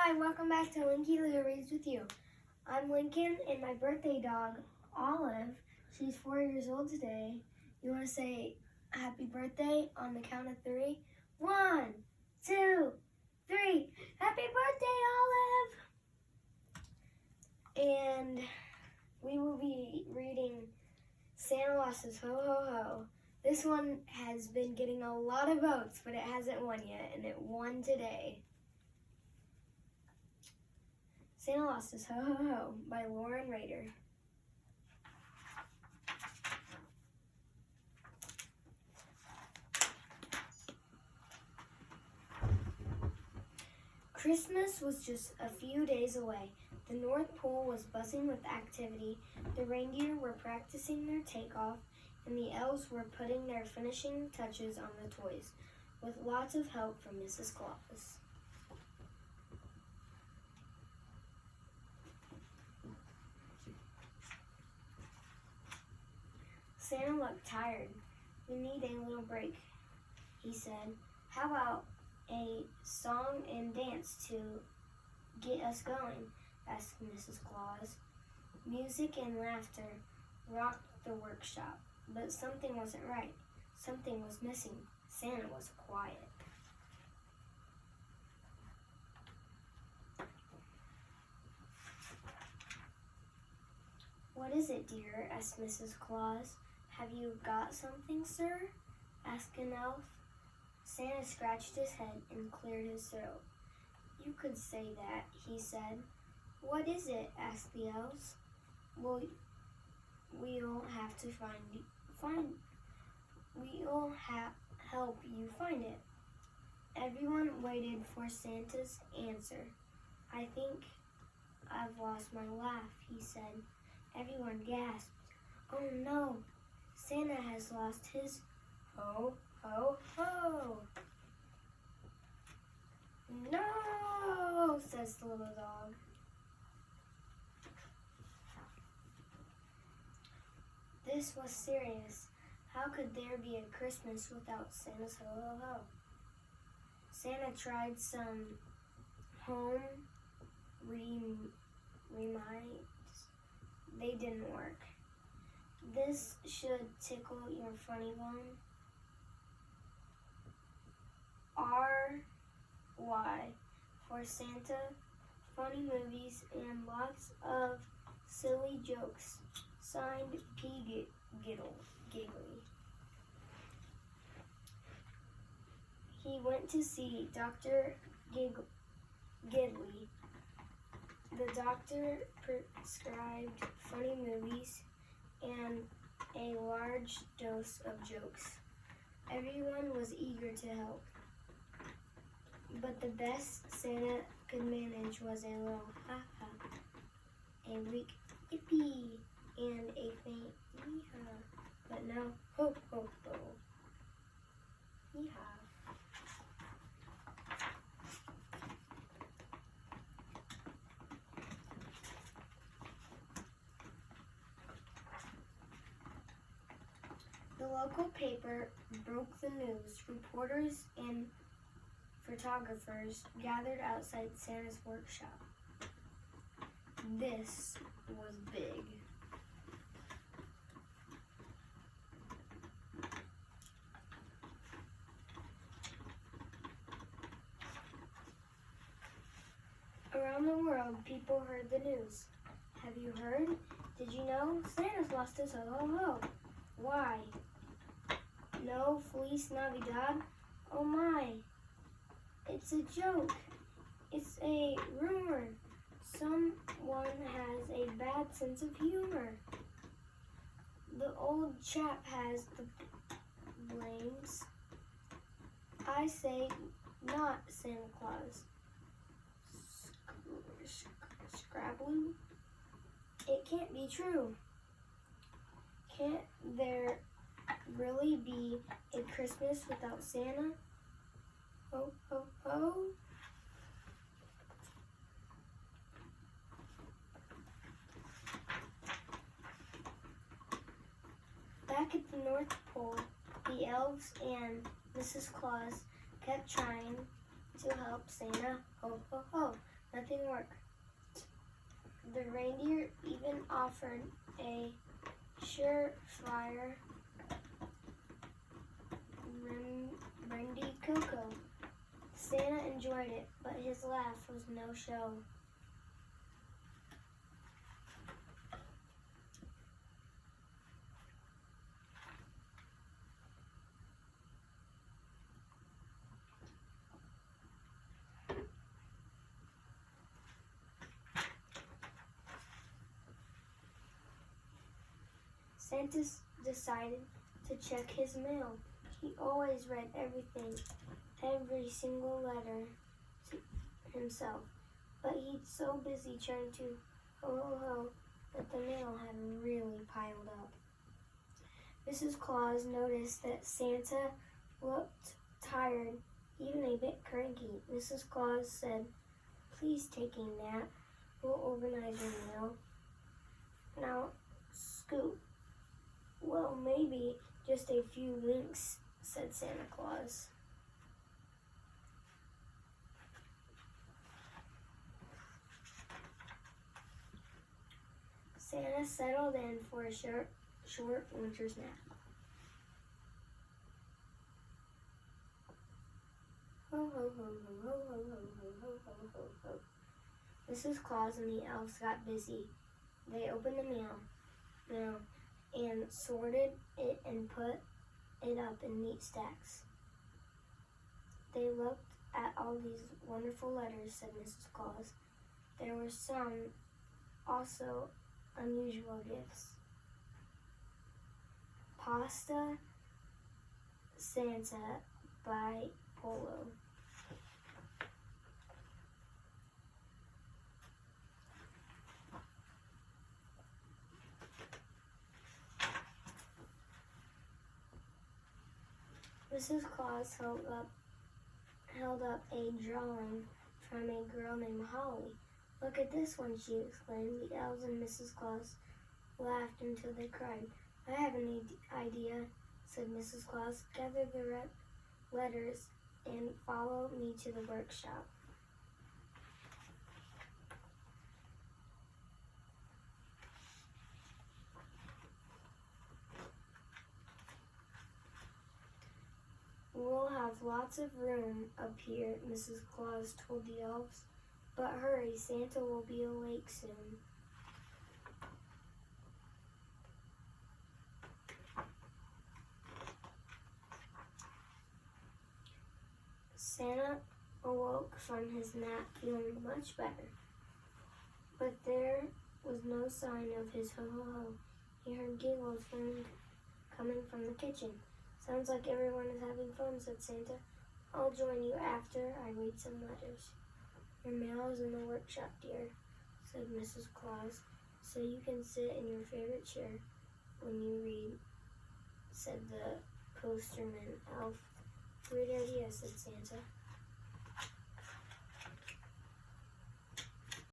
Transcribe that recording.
Hi, welcome back to Linky Reads with you. I'm Lincoln and my birthday dog, Olive. She's 4 years old today. You want to say happy birthday on the count of three? 1, 2, 3. Happy birthday, Olive! And we will be reading Santa Lost Ho Ho Ho. This one has been getting a lot of votes, but it hasn't won yet, and it won today. Santa Lost His Ho Ho Ho by Rader. Christmas was just a few days away. The North Pole was buzzing with activity. The reindeer were practicing their takeoff, and the elves were putting their finishing touches on the toys, with lots of help from Mrs. Claus. Santa looked tired. "We need a little break," he said. "How about a song and dance to get us going?" asked Mrs. Claus. Music and laughter rocked the workshop, but something wasn't right. Something was missing. Santa was quiet. "What is it, dear?" asked Mrs. Claus. "Have you got something, sir?" asked an elf. Santa scratched his head and cleared his throat. "You could say that," he said. "What is it?" asked the elves. "Well, we'll have to help you find it." Everyone waited for Santa's answer. "I think I've lost my laugh," he said. Everyone gasped. "Oh no! Santa has lost his ho, ho, ho." "No," says the little dog. This was serious. How could there be a Christmas without Santa's ho, ho, ho? Santa tried some home reminds. They didn't work. This should tickle your funny bone. R.Y. for Santa, funny movies, and lots of silly jokes. Signed, P. Giggly. He went to see Dr. Gidley. The doctor prescribed funny movies and a large dose of jokes. Everyone was eager to help. But the best Santa could manage was a little ha-ha, a weak yippee, and a faint yee-haw. But no ho, ho, ho. Yee-haw. The local paper broke the news. Reporters and photographers gathered outside Santa's workshop. This was big. Around the world, people heard the news. "Have you heard? Did you know? Santa's lost his ho ho ho." "Why? No Feliz Navidad? Oh my! It's a joke. It's a rumor. Someone has a bad sense of humor. The old chap has the blames. I say not Santa Claus." Scrabbling. "It can't be true. Can't there really be a Christmas without Santa? Ho, ho, ho." Back at the North Pole, the elves and Mrs. Claus kept trying to help Santa ho, ho, ho. But nothing worked. The reindeer even offered a surefire brandy cocoa. Santa enjoyed it, but his laugh was no show. Santa decided to check his mail. He always read every single letter to himself. But he's so busy trying to ho ho ho that the mail had really piled up. Mrs. Claus noticed that Santa looked tired, even a bit cranky. Mrs. Claus said, "Please take a nap. We'll organize your mail. Now, Scoot." "Well, maybe just a few links," said Santa Claus. Santa settled in for a short winter's nap. Ho, ho, ho, ho, ho, ho, ho, ho, ho, ho, ho, ho. Mrs. Claus and the elves got busy. They opened the mail and sorted it and put it up in neat stacks. They looked at all these wonderful letters, said Mrs. Claus. There were some also unusual gifts. Pasta Santa by Polo. Mrs. Claus held up a drawing from a girl named Holly. "Look at this one," she exclaimed. The elves and Mrs. Claus laughed until they cried. "I have an idea," said Mrs. Claus. "Gather the letters and follow me to the workshop." "We'll have lots of room up here," Mrs. Claus told the elves. "But hurry, Santa will be awake soon." Santa awoke from his nap feeling much better. But there was no sign of his ho-ho-ho. He heard giggles coming from the kitchen. "Sounds like everyone is having fun," said Santa. "I'll join you after I read some letters." "Your mail is in the workshop, dear," said Mrs. Claus, "so you can sit in your favorite chair when you read," said the posterman elf. "Great idea," said Santa.